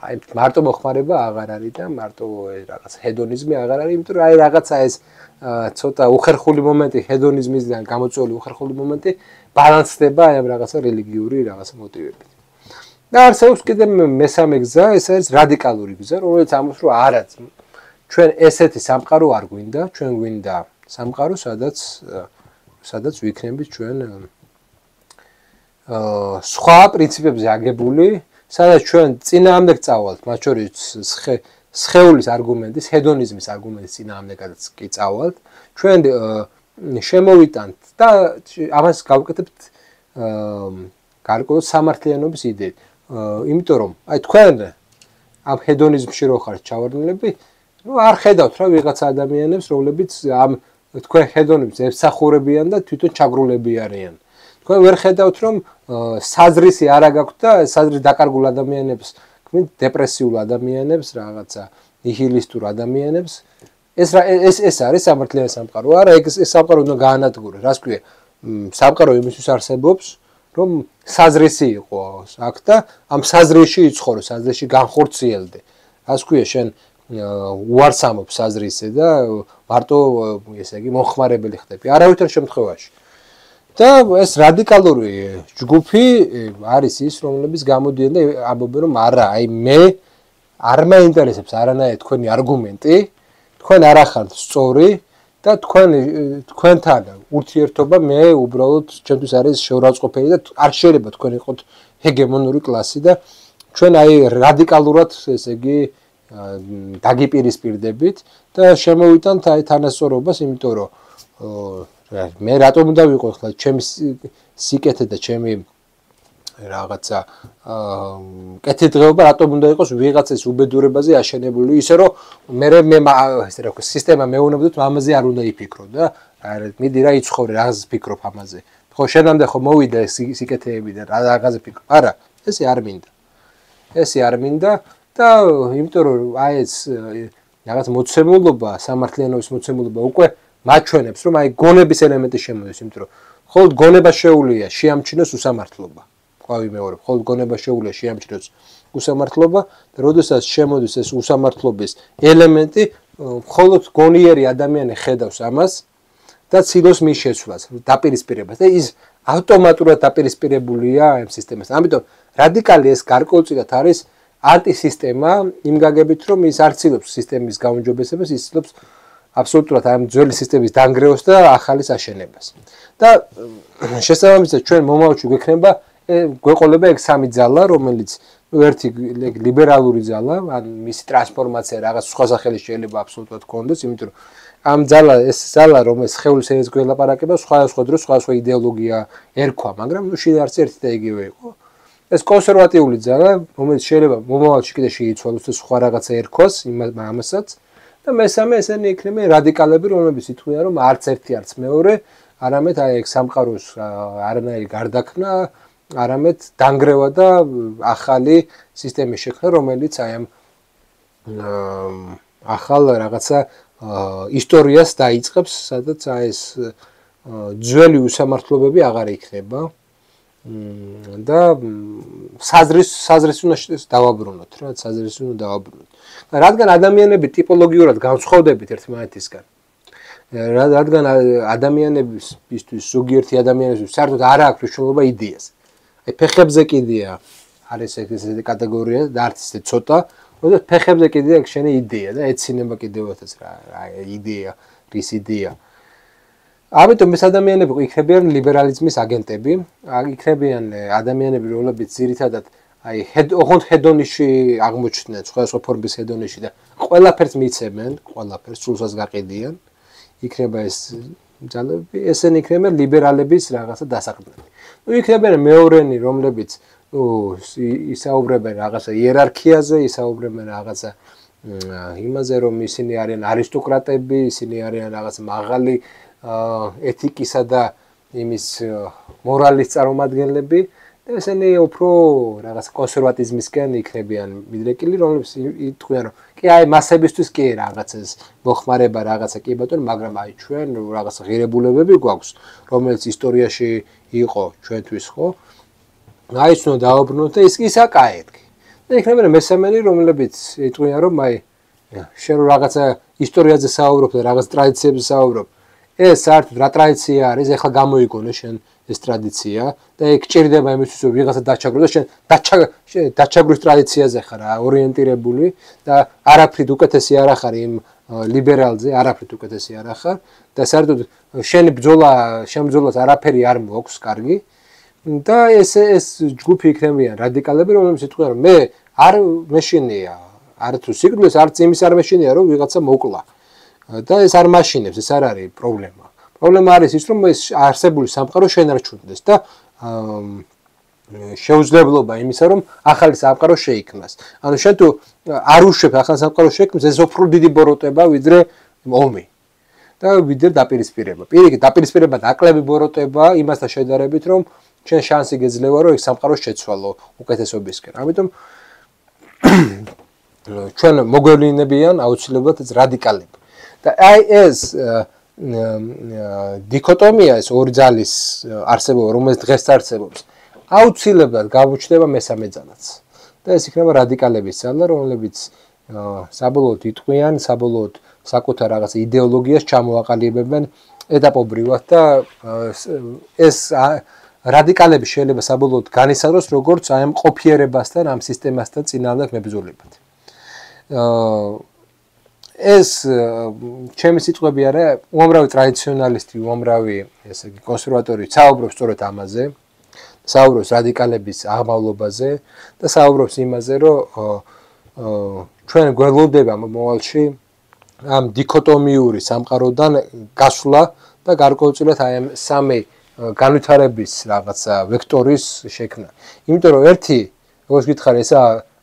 აი მარტო მოხმარება აღარ არის და მარტო რაღაც ჰედონიზმი აღარ არის იმიტომ რომ აი რაღაცა ეს ცოტა უხერხული მომენტი ჰედონიზმისგან გამოწვეული უხერხული მომენტი ბალანსდება აი ამ რაღაცა რელიგიური რაღაცა მოტივებით და არსებობს კიდე მესამე გზა ეს არის რადიკალური გზა რომელიც ამბობს რომ არა ჩვენ ესეთი სამყარო არ გვინდა ჩვენ გვინდა სამყარო სადაც ვიქნებით ჩვენ სხვა პრინციპებზე აგებული სადაც ჩვენ წინააღმდეგ წავალთ მათ შორის სხეულის არგუმენტის ჰედონიზმის არგუმენტის წინააღმდეგაც კი წავალთ ჩვენ შემოვიტანთ და ამას გავუკეთებთ გარკვეულ სამართლიანობის იდეით იმიტომ რომ აი თქვენ ამ ჰედონიზმში რო ხართ ჩავარდნილები, არ ხედავთ რა ვიღაც ადამიანებს, რომლებიც ამ თქვენ ჰედონიზმს ემსახურებიან და თვითონ ჩაგრულები არიან. თქვენ ვერ ხედავთ რომ საზრისი არა გაქვთ და საზრის დაკარგულ ადამიანებს, თქვენ დეპრესიულ ადამიანებს, რაღაცა ნიჰილისტურ ადამიანებს ეს არის სამართლიანი სამყარო. არა, ეს სამყარო უნდა გაანადგუროს. რას ქვია? სამყარო იმისთვის არსებობს, რომ საზრისი იყოს აქ და ამ საზრისში იცხოვრო, საზრისში განხორციელდე. რას ქვია, შენ უარსამობ საზრისზე და მარტო ესე იგი მოხმარებელი ხდები. არავითარ შემთხვევაში. და ეს რადიკალური ჯგუფი არის ის, რომლებიც გამოდიან და ამბობენ, რომ არა, აი მე არ მაინტერესებს არანაირი თქვენი არგუმენტი, თქვენ არ ახართ სწორი და თქვენთან ურთიერთობა მე უბრალოდ ჩემთვის არის შეურაცხყოფელი და არ შეიძლება თქვენ იყოთ ჰეგემონური კლასი და ჩვენ აი რადიკალურად ესე იგი დაგიპირისპირდებით და შემოვიტანთ აი თანასწორობას, იმიტომ რომ მე რატომ უნდა ვიყო ხლა ჩემი სიკეთე და ჩემი რაღაცა კეთილდღეობა რატომ უნდა იყოს ვიღაცის უბედურებაზე აშენებული ისე რომ მე ესე რა ქვია სისტემა მეუნებდოთ ამაზე არ უნდა იფიქრო და მიდი რა იცხოვრე რას ფიქრობ ამაზე ხო შენამდე ხო მოვიდა სიკეთეები და რაღაცზე ფიქრობ არა ესე არ მინდა და იმიტომ რომ აი ეს რაღაც მოცემულობა სამართლიანობის მოცემულობა უკვე მაჩვენებს რომ აი გონების ელემენტი შემოდის იმიტომ რომ მხოლოდ გონება შეუძლია შეამჩნიოს უსამართლობა ყვავი მეორე მხოლოდ გონება შეუძლია შეამჩნიოს უსამართლობა და როდესაც შემოდის ეს უსამართლობის ელემენტი მხოლოდ გონიერი ადამიანი ხედავს ამას და ცდილობს მის შეცვლას დაპირისპირებას და ის ავტომატურად დაპირისპირებულია ამ სისტემასთან ამიტომ რადიკალი ეს გარკვეულწილად არის ანტისისტემა იმ გაგებით რომ ის არ ცდილობს სისტემის გაუმჯობესებას ის ცდილობს აბსოლუტურად ამ ძველი სისტემის დანგრევას და ახალის აშენებას და შესაბამისად ჩვენ მომავალში გვექნება გვეყოლება ეგ სამი ძალა რომელიც ერთი ლიბერალური ძალა ან მისი ტრანსფორმაცია რაღაც სხვა სახელი შეიძლება აბსოლუტურად გქონდეს იმიტომ რომ ამ ეს ძალა რომელიც სხეულის ეს გველაპარაკება სხვადასხვა დროს სხვადასხვა იდეოლოგია ერქვა მაგრამ შინაარსი ერთი და იგივე იყო ეს კონსერვატიული ძალა რომელიც შეიძლება მომავალში კიდე შეიცვალოს და სხვა რაღაცა ერქვას ამასაც და მესამე ესენი იქნება რადიკალები რომლებიც ითქვიან რომ არც ერთი არც მეორე არამედ აი ეგ სამყაროს არანაირი გარდაქმნა არამედ დანგრევა და ახალი სისტემის შექმნა რომელიც აი ამ ახალ რაღაცა ისტორიას დაიწყებს სადაც აი ეს ძველი უსამართლობები აღარ იქნება და საზრის უნდა დავაბრუნოთ რა საზრის უნდა დავაბრუნოთ რადგან ადამიანები ტიპოლოგიურად განსხვავდებით ერთმანეთისგან რადგან ადამიანებისთვის ზოგიერთი ადამიანებისთვის საერთოდ არ აქვს მნიშვნელობა იდეას აი ფეხებზე კიდეა არის ეს კატეგორია და არც ისე ცოტა როდესაც ფეხებზე კიდეა შენი იდეა და ეცინება კიდევაც რა იდეა რის იდეა ამიტომ ეს ადამიანები იქნებიან ლიბერალიზმის აგენტები იქნებიან ადამიანები რომლებიც ძირითადად აი ოღონდ ჰედონიში აღმოჩნდნენ სხვადასხვა ფორმის ჰედონიში და ყველაფერს მიცემენ ყველაფერს სულსაც გაყიდიან იქნება ეს ძალები ესენი იქნებიან ლიბერალების რაღაცა დასაყრდნები იქნებიან მეორენი რომლებიც ისაუბრებენ რაღაცა იერარქიაზე ისაუბრებენ რაღაცა იმაზე რომ ისინი არიან არისტოკრატები ისინი არიან რაღაც მაღალი ეთიკისა და იმის მორალის წარმომადგენლები და ესენი უფრო რაღაც კონსერვატიზმისკენ იქნებიან მიდრეკილი რომლებიც იტყვიან რომ კი აი მასებისთვის კი რაღაცას მოხმარება რაღაცა კი ბატონო მაგრამ აი ჩვენ რაღაც ღირებულებები გვაქვს რომელიც ისტორიაში იყო ჩვენთვის ხო აი ეს უნდა დავაბრუნოთ და ის აკაეთქი და იქნებიან მესამენი რომლებიც იტყვიან რომ აი შენ რაღაცა ისტორიაზე საუბრობ და რაღაც ტრადიციებზე საუბრობ ეს საერთოდ რა ტრადიცია არის ეხლა გამოიგონე შენ ეს ტრადიცია და ეგ ჭირდება იმისთვის რომ ვიღაცა დაჩაგრო და შენ დაჩაგრვის ტრადიციაზე ხარ ორიენტირებული და არაფრით უკეთესი არ ახარ იმ ლიბერალზე არაფრით უკეთესი არ ახარ და საერთოდ შენი ბრძოლას არაფერი არ მოაქვს კარგი და ეს ჯგუფი იქნებიან რადიკალები რომლებიც იტყვიან რომ მე არ მეშინია არ თუ სიკვდილს არც იმის არ მეშინია რომ ვიღაცა მოკლა და ეს არ მაშინებს ეს არ არის პრობლემა პრობლემა არის ის რომ ეს არსებული სამყარო შენარჩუნდეს და შეუძლებლობა იმისა, რომ ახალი სამყარო შეიქმნას. ანუ შენ თუ არ უშვებ ახალ სამყაროს შექმნას, ეს უფრო დიდი ბოროტება, ვიდრე ომი. და ვიდრე დაპირისპირება. პირიქით, დაპირისპირება დაკლები ბოროტება იმასთან შედარებით, რომ შენ შანსი გეძლევა, რომ ეს სამყარო შეცვალო უკეთესობისკენ. ამიტომ ჩვენ მოგვევლინებიან აუცილებლად ეს რადიკალები. და აი ეს დიქოტომია, ეს ორი ძალის არსებობა, რომელიც დღეს არსებობს, აუცილებლად გამოჩნდება მესამე ძალაც. და ეს იქნება რადიკალების ძალა, რომლებიც საბოლოოდ იტყვიან, საბოლოოდ საკუთარ რაღაც იდეოლოგიას ჩამოაყალიბებენ ეტაპობრივად და ეს რადიკალები შეიძლება საბოლოოდ განისაზღვროს როგორც აი ამ ყოფიერებასთან, ამ სისტემასთან წინააღმდეგ მებრძოლებად. ეს ჩემი სიტყვები არა, უამრავი ტრადიციონალისტი, უამრავი ესე იგი კონსერვატორი საუბრობს სწორედ ამაზე, საუბრობს რადიკალების აღმავლობაზე და საუბრობს იმაზე, რომ ჩვენ გველოდება მომავალში ამ დიქოტომიური სამყაროდან გასვლა და გარკვეულწილად აი ამ სამი განვითარების რაღაცა ვექტორის შექმნა. იმიტომ რომ ერთი, როგორც გითხარი, ესა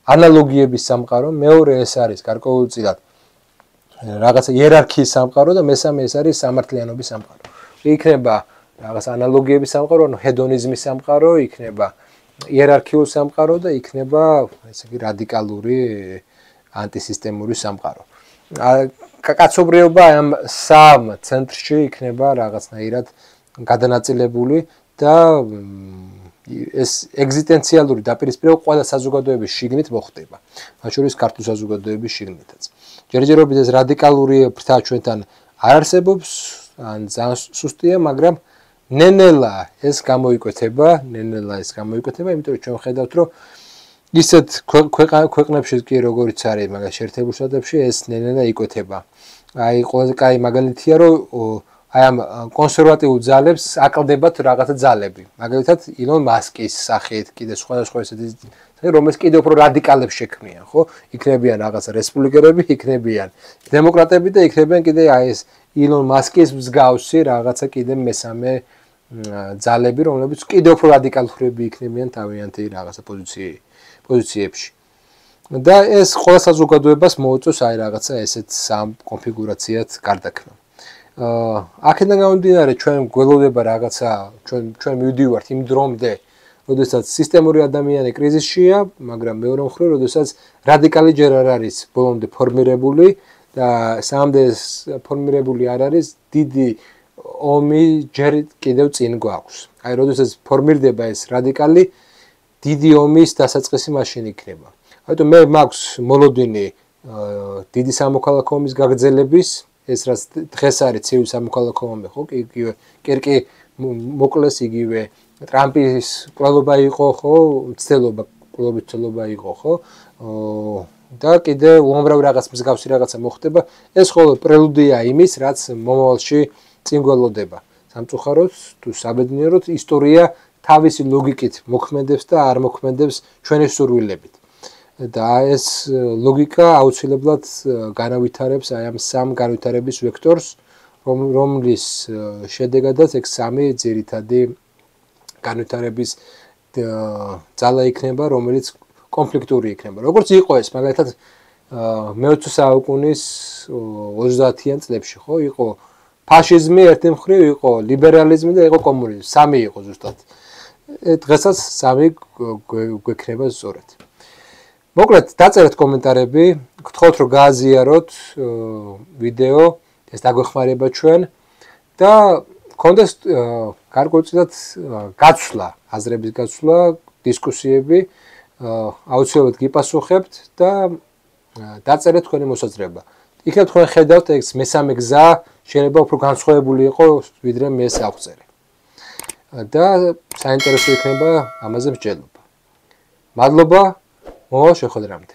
ანალოგიების სამყარო, მეორე ეს არის გარკვეულწილად რაღაცა იერარქიის სამყარო და მესამე ეს არის სამართლიანობის სამყარო. იქნება რაღაც ანალოგიების სამყარო, ანუ ჰედონიზმის სამყარო, იქნება იერარქიული სამყარო და იქნება ესე იგი რადიკალური ანტისისტემური სამყარო. კაცობრიობა ამ სამ ცენტრში იქნება რაღაცნაირად გადანაწილებული და ეს ეგზისტენციალური დაპირისპირება ყველა საზოგადოების შიგნით მოხდება. მათ შორის ქართულ საზოგადოების შიგნითაც. ჯერჯერობით ეს რადიკალური ფრთა ჩვენთან არ არსებობს, ან ძალიან სუსტია, მაგრამ ნენელა ეს გამოიკვეთება, იმიტომ რომ ჩვენ ხედავთ, რომ ისეთ ქვეყნებში კი როგორიც არის, მაგალითად შეერთებულ შტატებში ეს ნენელა იკვეთება. აი ყველაზე კაი მაგალითია, რომ აი ამ კონსერვატიულ ძალებს აკლდებათ რაღაცა ძალები. მაგალითად ილონ მასკის სახით, კიდე სხვადასხვა ესეთი, რომელიც კიდე უფრო რადიკალებს შექმნიან, ხო? იქნებიან რაღაცა რესპუბლიკელები, იქნებიან დემოკრატები და იქნებიან კიდე აი ეს ილონ მასკის მსგავსი რაღაცა კიდე მესამე ძალები, რომლებიც კიდე უფრო რადიკალურები იქნებიან თავიანთი რაღაცა პოზიციებში. და ეს ყველა საზოგადოებას მოუწევს აი რაღაცა ესეთ სამ კონფიგურაციად გარდაქმნა. აქედან გამომდინარე ჩვენ გველოდება რაღაცა ჩვენ მივდივართ იმ დრომდე, როდესაც სისტემური ადამიანი კრიზისშია, მაგრამ მეორე მხრივ, როდესაც რადიკალი ჯერ არ არის ბოლომდე ფორმირებული და სამდე ფორმირებული არ არის, დიდი ომი ჯერ კიდევ წინ გვაქვს. აი, როდესაც ფორმირდება ეს რადიკალი, დიდი ომის დასაწყისი მაშინ იქნება. ამიტომ მე მაქვს მოლოდინი დიდი სამოქალაქო ომის გაგრძელების, ეს რაც დღეს არის ცივი სამოქალაქო ომი, ხო? იგივე კერკი მოკლეს, იგივე ტრამპის კვლობა იყო, ხო? კვლობის ცდელობა იყო, ხო? და კიდე უამრავი რაღაც მსგავსი რაღაცა მოხდება. ეს ხოლმე პრელუდია იმის, რაც მომავალში წინ გველოდება. სამწუხაროდ თუ საბედნიეროდ ისტორია თავისი ლოგიკით მოქმედებს და არ მოქმედებს ჩვენი სურვილებით. და ეს ლოგიკა აუცილებლად განავითარებს აი ამ სამ განვითარების ვექტორს, რომლის შედეგადაც ეგ სამი ძირითადი განვითარების ძალა იქნება, რომელიც კონფლიქტური იქნება. როგორც იყო ეს, მაგალითად მე-20 საუკუნის 30-იან წლებში, ხო, იყო ფაშიზმი ერთი მხრივ, იყო ლიბერალიზმი და იყო კომუნიზმი. სამი იყო ზუსტად. დღესაც სამი გვექნება სწორედ. მოკლედ, დაწერეთ კომენტარები, გთხოვთ რომ გააზიაროთ ვიდეო, ეს დაგვეხმარება ჩვენ და გქონდეს გარკვეულწილად გაცვლა, აზრების გაცვლა, დისკუსიები, აუცილებლად გიპასუხებთ და დაწერეთ თქვენი მოსაზრება. იქნებ თქვენ ხედავთ ეს მესამე გზა შეიძლება უფრო განსხვავებული იყოს, ვიდრე მე საღვწერე. და საინტერესო იქნება ამაზე მსჯელობა. მადლობა, მომავალ შეხვედრამდე.